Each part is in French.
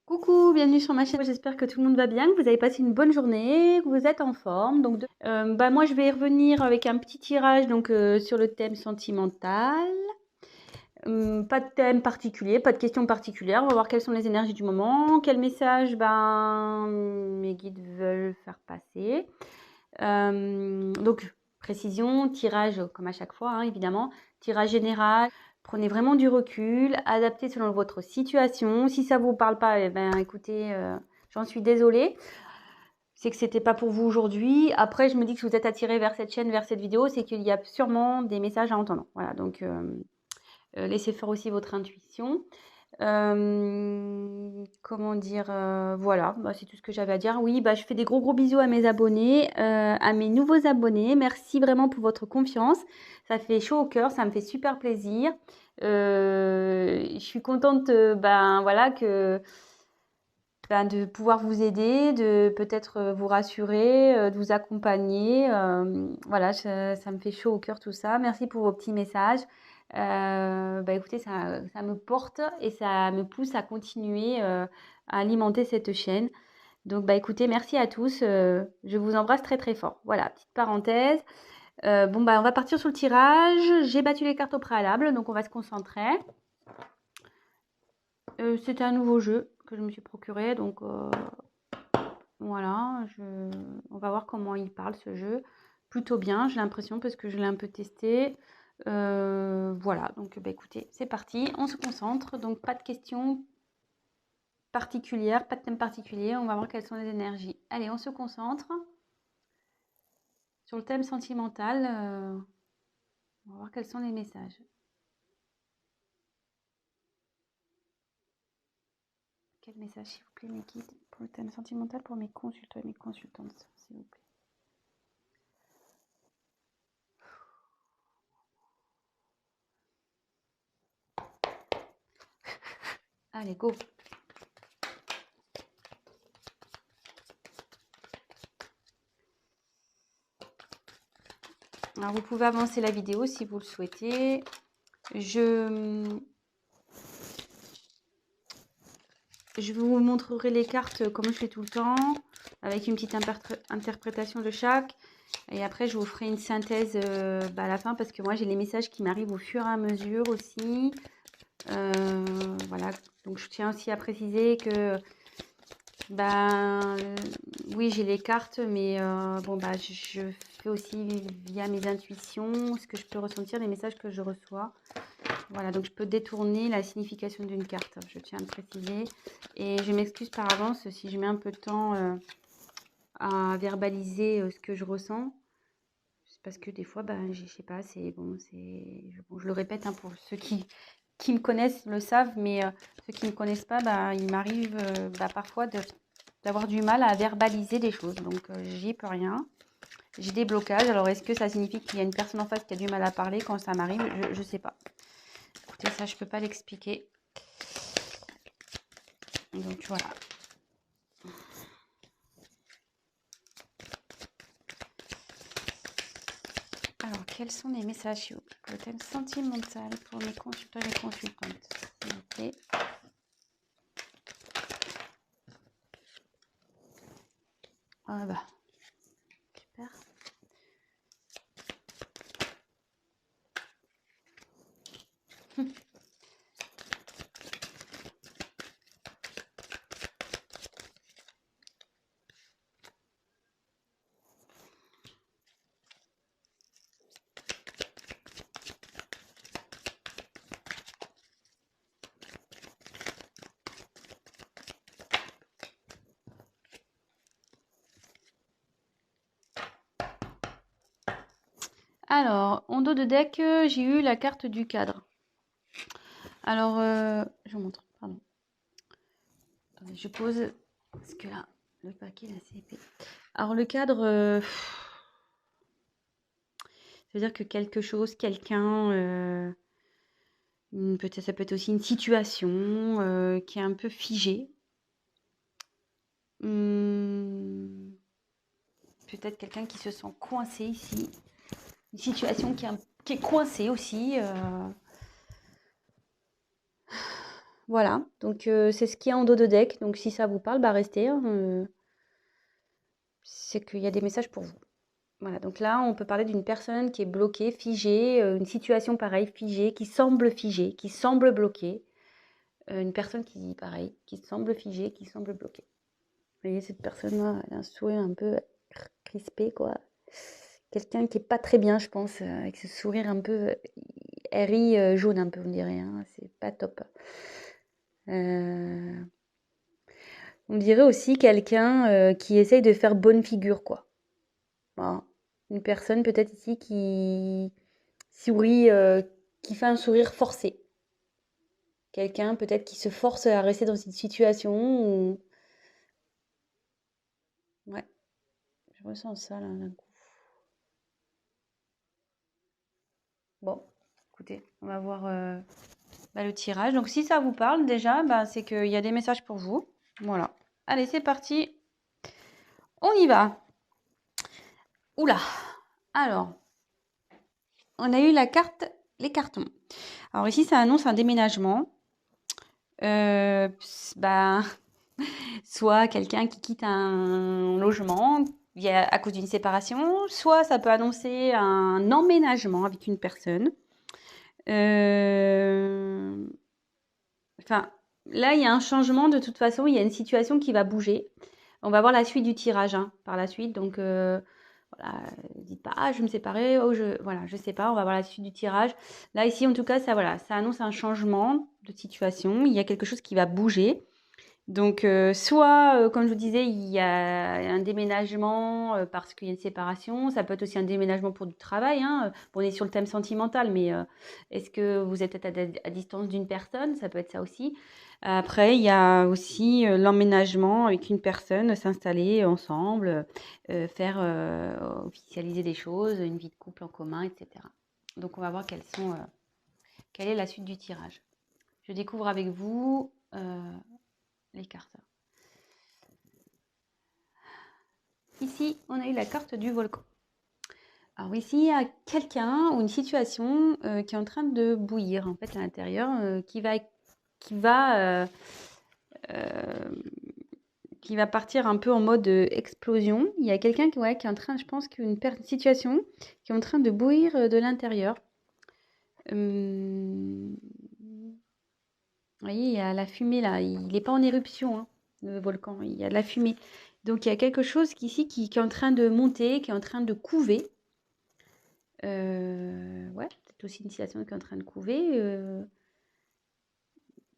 Coucou, bienvenue sur ma chaîne. J'espère que tout le monde va bien, que vous avez passé une bonne journée, que vous êtes en forme. Donc, moi, je vais revenir avec un petit tirage sur le thème sentimental. Pas de thème particulier, pas de questions particulières. On va voir quelles sont les énergies du moment, quel message mes guides veulent faire passer. Précision, tirage comme à chaque fois, hein, évidemment, tirage général. Prenez vraiment du recul, adaptez selon votre situation. Si ça vous parle pas, écoutez, j'en suis désolée. C'est que c'était pas pour vous aujourd'hui. Après, je me dis que si vous êtes attiré vers cette chaîne, vers cette vidéo, c'est qu'il y a sûrement des messages à entendre. Voilà, donc laissez faire aussi votre intuition. Comment dire, voilà, c'est tout ce que j'avais à dire. Oui, je fais des gros bisous à mes abonnés, à mes nouveaux abonnés. Merci vraiment pour votre confiance. Ça fait chaud au cœur, ça me fait super plaisir. Je suis contente, voilà, de pouvoir vous aider, de peut-être vous rassurer, de vous accompagner. Voilà, ça me fait chaud au cœur tout ça. Merci pour vos petits messages. Écoutez, ça me porte et ça me pousse à continuer à alimenter cette chaîne. Donc, écoutez, merci à tous. Je vous embrasse très très fort. Voilà, petite parenthèse. On va partir sur le tirage. J'ai battu les cartes au préalable, donc on va se concentrer. C'était un nouveau jeu que je me suis procuré, donc voilà, on va voir comment il parle ce jeu. Plutôt bien, j'ai l'impression, parce que je l'ai un peu testé. Voilà, donc écoutez, c'est parti, on se concentre. Donc pas de questions particulières, pas de thème particulier. On va voir quelles sont les énergies. Allez, on se concentre sur le thème sentimental. On va voir quels sont les messages. Quel message, s'il vous plaît, mes guides, pour le thème sentimental, pour mes consultants et mes consultantes, s'il vous plaît. Allez, go. Alors, vous pouvez avancer la vidéo si vous le souhaitez. Je vous montrerai les cartes comme je fais tout le temps, avec une petite interprétation de chaque. Et après, je vous ferai une synthèse à la fin, parce que moi, j'ai les messages qui m'arrivent au fur et à mesure aussi. Voilà, donc je tiens aussi à préciser que oui, j'ai les cartes, mais je fais aussi via mes intuitions ce que je peux ressentir, les messages que je reçois. Voilà, donc je peux détourner la signification d'une carte, je tiens à le préciser. Et je m'excuse par avance si je mets un peu de temps à verbaliser ce que je ressens. C'est parce que des fois, je sais pas, je le répète, hein, pour ceux qui me connaissent le savent, mais ceux qui ne me connaissent pas, il m'arrive parfois d'avoir du mal à verbaliser des choses. Donc, j'y peux rien. J'ai des blocages. Alors, est-ce que ça signifie qu'il y a une personne en face qui a du mal à parler quand ça m'arrive? Je ne sais pas. Écoutez, ça, je ne peux pas l'expliquer. Donc, voilà. Alors, quels sont les messages sur le thème sentimental pour mes consultants et mes consultantes, s'il vous plaît? Ah super. Alors, en dos de deck, j'ai eu la carte du cadre. Alors, je vous montre, pardon. Attendez, je pose, parce que là, le paquet est assez épais. Alors, le cadre, c'est-à-dire que quelque chose, quelqu'un, peut-être, ça peut être aussi une situation qui est un peu figée. Peut-être quelqu'un qui se sent coincé ici. Une situation qui est coincée aussi. Voilà, donc c'est ce qu'il y a en dos de deck. Donc si ça vous parle, bah restez, hein, c'est qu'il y a des messages pour vous. Voilà, donc là, on peut parler d'une personne qui est bloquée, figée, une situation pareille, figée, qui semble bloquée. Une personne qui, pareil, qui semble figée, qui semble bloquée. Vous voyez, cette personne-là, elle a un sourire un peu crispé, quoi. Quelqu'un qui est pas très bien, je pense, avec ce sourire un peu, elle rit jaune un peu, on dirait, hein, c'est pas top. Euh, on dirait aussi quelqu'un qui essaye de faire bonne figure, quoi. Voilà. Une personne peut-être ici qui sourit, qui fait un sourire forcé. Quelqu'un peut-être qui se force à rester dans une situation où... Ouais, je ressens ça là d'un coup. Bon, écoutez, on va voir bah, le tirage. Donc si ça vous parle déjà, bah, c'est qu'il y a des messages pour vous. Voilà. Allez, c'est parti. On y va. Oula. Alors, on a eu la carte, les cartons. Alors ici, ça annonce un déménagement. Bah, soit quelqu'un qui quitte un logement à cause d'une séparation, soit ça peut annoncer un emménagement avec une personne. Enfin, là, il y a un changement de toute façon, il y a une situation qui va bouger. On va voir la suite du tirage hein, par la suite. Donc, voilà, dites pas, ah, je vais me séparer, oh, voilà, je sais pas, on va voir la suite du tirage. Là, ici, en tout cas, ça, voilà, ça annonce un changement de situation. Il y a quelque chose qui va bouger. Donc, soit, comme je vous disais, il y a un déménagement parce qu'il y a une séparation. Ça peut être aussi un déménagement pour du travail. Hein. Bon, on est sur le thème sentimental, mais est-ce que vous êtes peut-être à distance d'une personne? Ça peut être ça aussi. Après, il y a aussi l'emménagement avec une personne, s'installer ensemble, faire officialiser des choses, une vie de couple en commun, etc. Donc, on va voir quelle est la suite du tirage. Je découvre avec vous les cartes. Ici, on a eu la carte du volcan. Alors ici, il y a quelqu'un ou une situation qui est en train de bouillir en fait à l'intérieur, qui va, qui va partir un peu en mode explosion. Il y a quelqu'un qui, ouais, qui est en train, je pense qu'une situation qui est en train de bouillir de l'intérieur. Vous voyez, il y a la fumée là. Il n'est pas en éruption, hein, le volcan. Il y a de la fumée. Donc il y a quelque chose ici qui est en train de monter, qui est en train de couver. Ouais, peut-être aussi une situation qui est en train de couver.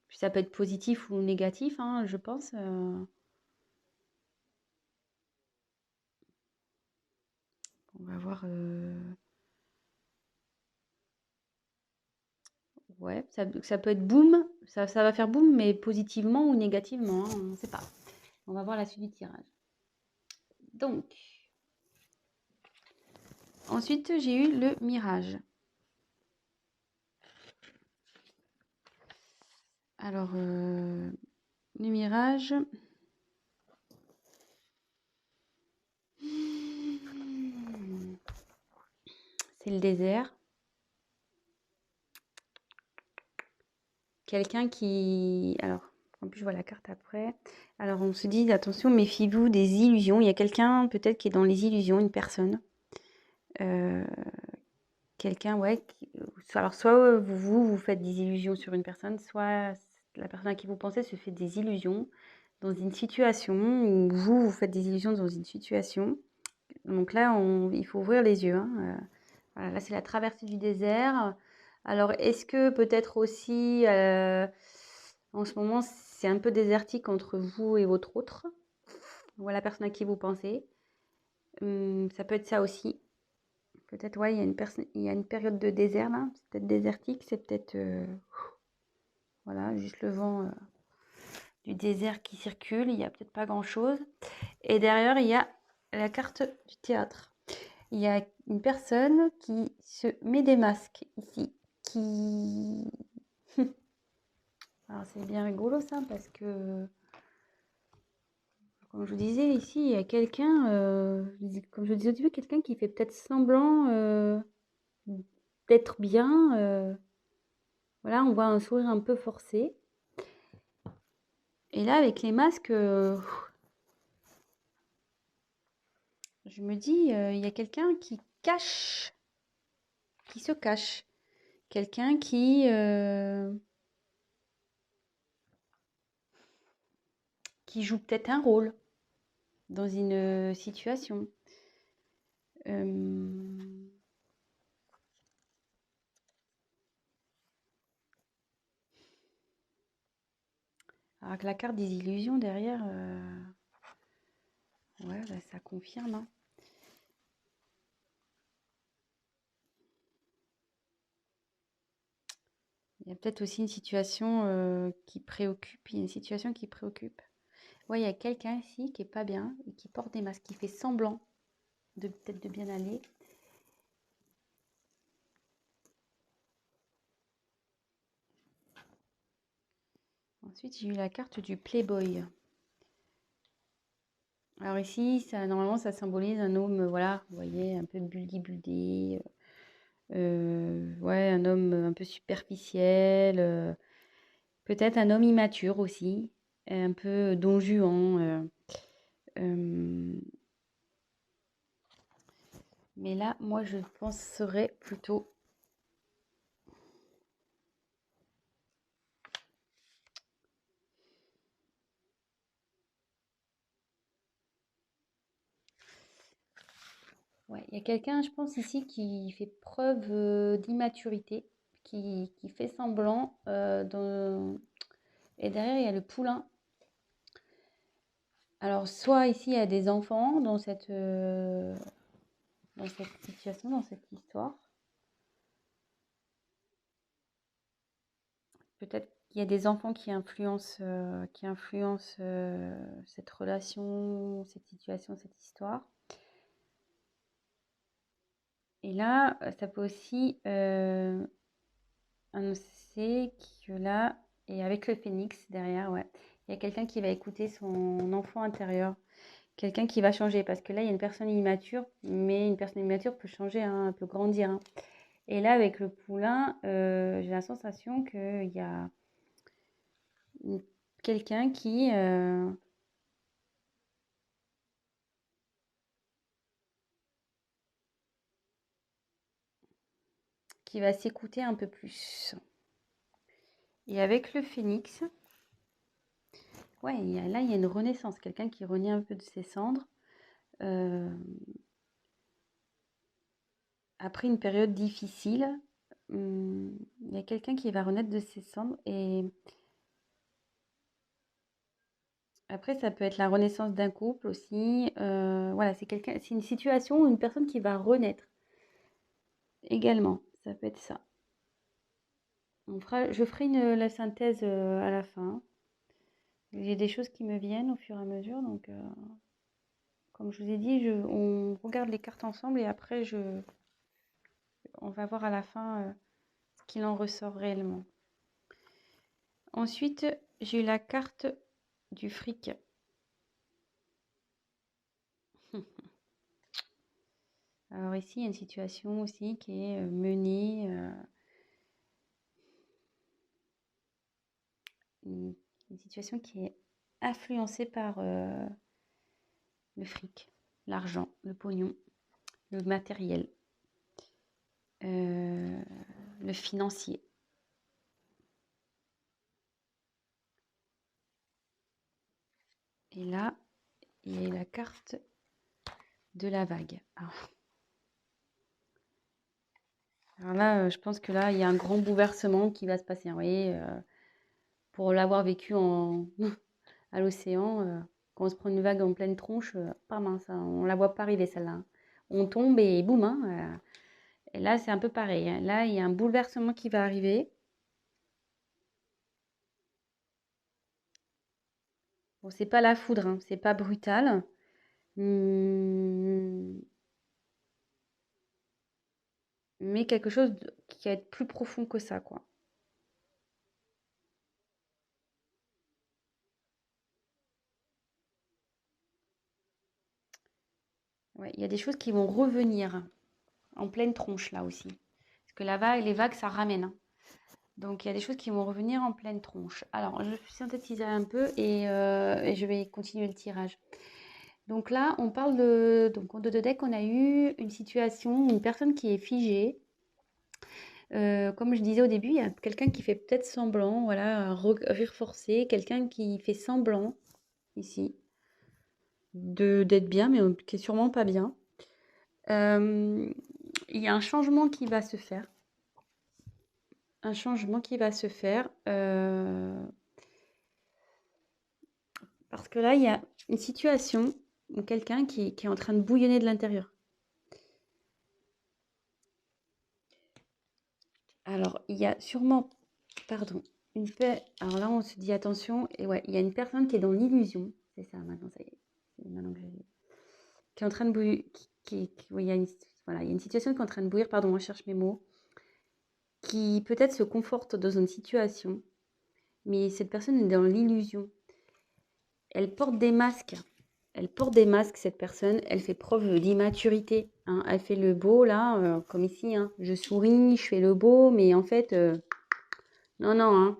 Puis ça peut être positif ou négatif, hein, je pense. On va voir. Ouais, ça peut être boum. Ça va faire boum, mais positivement ou négativement, hein, on ne sait pas. On va voir la suite du tirage. Donc, ensuite, j'ai eu le mirage. Alors, le mirage. C'est le désert. Quelqu'un qui... Alors, en plus, je vois la carte après. Alors, on se dit, attention, méfiez-vous des illusions. Il y a quelqu'un, peut-être, qui est dans les illusions, une personne. Euh, quelqu'un, ouais. Alors, soit vous faites des illusions sur une personne, soit la personne à qui vous pensez se fait des illusions dans une situation, ou vous faites des illusions dans une situation. Donc là, il faut ouvrir les yeux. Hein. Voilà, là, c'est la traversée du désert. Alors, est-ce que peut-être aussi, en ce moment, c'est un peu désertique entre vous et votre autre, ou la personne à qui vous pensez. Ça peut être ça aussi. Peut-être, ouais, il y a une période de désert là. C'est peut-être désertique, c'est peut-être, voilà, juste le vent du désert qui circule. Il n'y a peut-être pas grand-chose. Et derrière, il y a la carte du théâtre. Il y a une personne qui se met des masques ici, qui... Alors c'est bien rigolo ça parce que, comme je vous disais ici, il y a quelqu'un, comme je vous disais au début, quelqu'un qui fait peut-être semblant d'être bien. Voilà, on voit un sourire un peu forcé. Et là, avec les masques, je me dis, il y a quelqu'un qui se cache. Quelqu'un qui joue peut-être un rôle dans une situation. Euh, Alors que la carte des illusions derrière, ouais, bah, ça confirme, hein. Il y a peut-être aussi une situation qui préoccupe. Il y a une situation qui préoccupe. Ouais, il y a quelqu'un ici qui est pas bien et qui porte des masques, qui fait semblant de peut-être de bien aller. Ensuite, j'ai eu la carte du Playboy. Alors ici, ça, normalement, ça symbolise un homme, voilà, vous voyez, un peu buldy-buldy. Ouais, un homme un peu superficiel. Peut-être un homme immature aussi, un peu don Juan. Euh, mais là, moi, je penserais plutôt. Ouais, il y a quelqu'un, je pense, ici qui fait preuve d'immaturité, qui fait semblant. Et derrière, il y a le poulain. Alors, soit ici, il y a des enfants dans cette situation, dans cette histoire. Peut-être qu'il y a des enfants qui influencent cette relation, cette situation, cette histoire. Et là, ça peut aussi annoncer que là, et avec le phénix derrière, ouais, il y a quelqu'un qui va écouter son enfant intérieur, quelqu'un qui va changer, parce que là, il y a une personne immature, mais une personne immature peut changer, hein, peut grandir, hein. Et là, avec le poulain, j'ai la sensation qu'il y a quelqu'un qui va s'écouter un peu plus. Et avec le phénix, ouais, là, il y a une renaissance, quelqu'un qui renaît un peu de ses cendres. euh, Après une période difficile, il y a quelqu'un qui va renaître de ses cendres. Et après, ça peut être la renaissance d'un couple aussi. Voilà, c'est une situation où une personne qui va renaître également. Ça peut être ça. Je ferai la synthèse à la fin. J'ai des choses qui me viennent au fur et à mesure. Donc, comme je vous ai dit, on regarde les cartes ensemble et après, on va voir à la fin ce qu'il en ressort réellement. Ensuite, j'ai eu la carte du fric. Alors ici, il y a une situation aussi qui est menée, une situation qui est influencée par le fric, l'argent, le pognon, le matériel, euh, le financier. Et là, il y a la carte de la vague. Alors là, je pense que là, il y a un grand bouleversement qui va se passer, hein. Vous voyez, pour l'avoir vécu à l'océan, quand on se prend une vague en pleine tronche, pas mince, hein, on la voit pas arriver celle-là, hein. On tombe et boum, hein, et là, c'est un peu pareil, hein. Là, il y a un bouleversement qui va arriver. Bon, c'est pas la foudre, hein, c'est pas brutal. Hum, mais quelque chose qui va être plus profond que ça, quoi. Ouais, il y a des choses qui vont revenir en pleine tronche là aussi. Parce que les vagues, ça ramène, hein. Donc, il y a des choses qui vont revenir en pleine tronche. Alors, je synthétiserai un peu et je vais continuer le tirage. Donc là, on parle de... Donc, en dos de deck, on a eu une situation, une personne qui est figée. Comme je disais au début, il y a quelqu'un qui fait peut-être semblant, voilà, un rire forcé, quelqu'un qui fait semblant, ici, d'être bien, mais qui est sûrement pas bien. Il y a un changement qui va se faire. Un changement qui va se faire. Parce que là, il y a une situation où quelqu'un qui est en train de bouillonner de l'intérieur. Alors, il y a sûrement, pardon, une paix. Alors là, on se dit attention, et ouais, il y a une personne qui est dans l'illusion. C'est ça, maintenant, ça y est. C'est maintenant que qui est en train de bouillir. Oui, il y a une, voilà, il y a une situation qui est en train de bouillir, pardon, je cherche mes mots, qui peut-être se conforte dans une situation, mais cette personne est dans l'illusion. Elle porte des masques. Elle porte des masques, cette personne. Elle fait preuve d'immaturité. Hein. Elle fait le beau, là, comme ici. Hein. Je souris, je fais le beau, mais en fait, non, non, hein.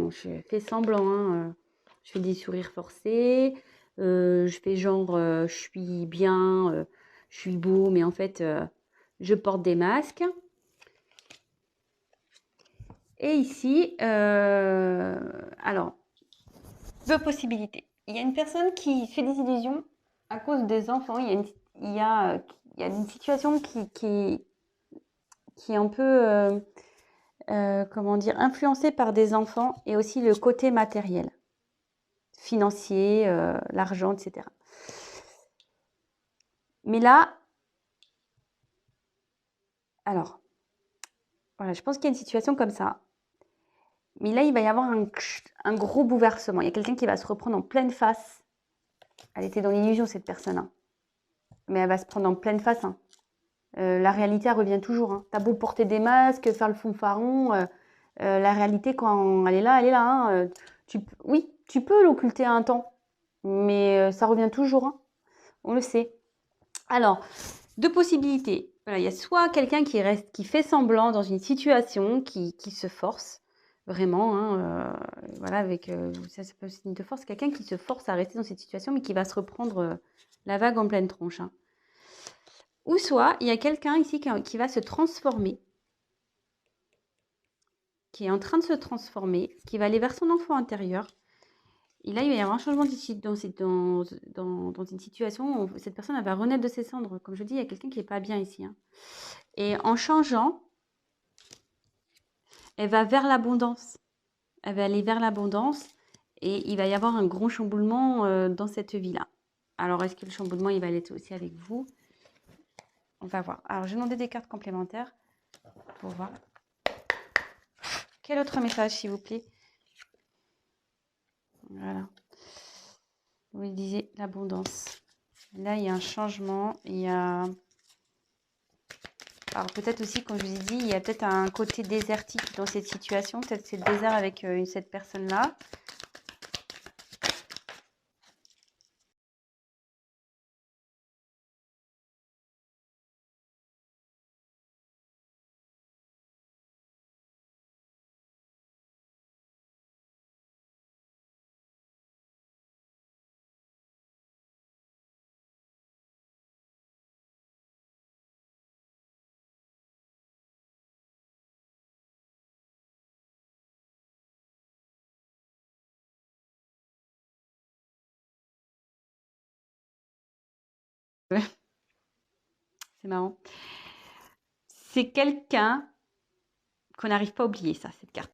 Je fais semblant. Hein. Je fais des sourires forcés. Je fais genre, je suis bien, je suis beau, mais en fait, je porte des masques. Et ici, alors, deux possibilités. Il y a une personne qui fait des illusions à cause des enfants. Il y a une situation qui est un peu, comment dire, influencée par des enfants et aussi le côté matériel, financier, l'argent, etc. Mais là, alors, voilà, je pense qu'il y a une situation comme ça. Mais là, il va y avoir un gros bouleversement. Il y a quelqu'un qui va se reprendre en pleine face. Elle était dans l'illusion, cette personne. Hein. Mais elle va se prendre en pleine face. Hein. La réalité, elle revient toujours. Hein. T'as beau porter des masques, faire le fanfaron, la réalité, quand elle est là, elle est là. Hein. Oui, tu peux l'occulter à un temps, mais ça revient toujours. Hein. On le sait. Alors, deux possibilités. Voilà, il y a soit quelqu'un qui fait semblant dans une situation, qui se force vraiment. Hein, voilà, avec ça peut être une de force. Quelqu'un qui se force à rester dans cette situation, mais qui va se reprendre la vague en pleine tronche. Hein. Ou soit, il y a quelqu'un ici qui va se transformer, qui est en train de se transformer, qui va aller vers son enfant intérieur. Et là, il va y avoir un changement dans une situation où cette personne elle va renaître de ses cendres. Comme je dis, il y a quelqu'un qui n'est pas bien ici. Hein. Et en changeant, elle va vers l'abondance. Elle va aller vers l'abondance et il va y avoir un gros chamboulement dans cette vie-là. Alors, est-ce que le chamboulement, il va aller aussi avec vous? On va voir. Alors, j'ai demandé des cartes complémentaires pour voir. Quel autre message, s'il vous plaît? Voilà. Vous disiez l'abondance. Là, il y a un changement. Il y a... Alors, peut-être aussi, comme je vous ai dit, il y a peut-être un côté désertique dans cette situation. Peut-être c'est le désert avec cette personne-là. C'est marrant. C'est quelqu'un qu'on n'arrive pas à oublier, ça, cette carte.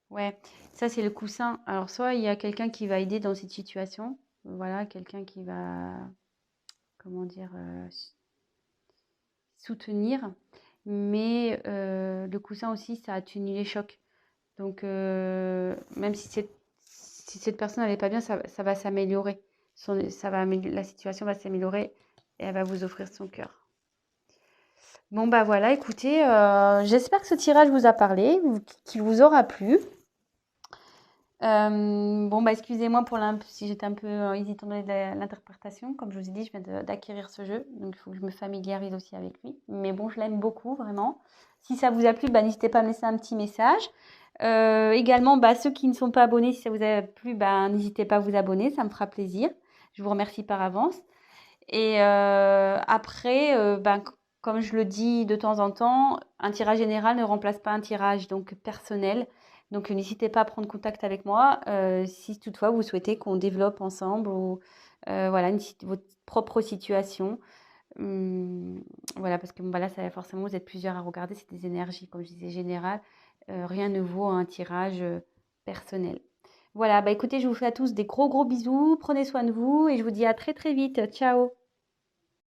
Ouais, ça c'est le coussin. Alors soit il y a quelqu'un qui va aider dans cette situation, voilà, quelqu'un qui va, comment dire, soutenir, mais le coussin aussi, ça atténue les chocs. Donc même si cette personne n'est pas bien, ça va s'améliorer. La situation va s'améliorer et elle va vous offrir son cœur. Bon bah voilà, écoutez, j'espère que ce tirage vous a parlé, qu'il vous aura plu. Bon, bah, excusez-moi pour si j'étais un peu hésitante dans l'interprétation. Comme je vous ai dit, je viens d'acquérir ce jeu, donc il faut que je me familiarise aussi avec lui. Mais bon, je l'aime beaucoup, vraiment. Si ça vous a plu, bah, n'hésitez pas à me laisser un petit message. Également, bah, ceux qui ne sont pas abonnés, si ça vous a plu, bah, n'hésitez pas à vous abonner, ça me fera plaisir. Je vous remercie par avance. Et après, ben, comme je le dis de temps en temps, un tirage général ne remplace pas un tirage donc personnel. Donc n'hésitez pas à prendre contact avec moi si toutefois vous souhaitez qu'on développe ensemble ou voilà votre propre situation. Voilà, parce que bon, bah là, forcément, vous êtes plusieurs à regarder, c'est des énergies, comme je disais, générales. Rien ne vaut un tirage personnel. Voilà, bah écoutez, je vous fais à tous des gros gros bisous, prenez soin de vous et je vous dis à très très vite. Ciao!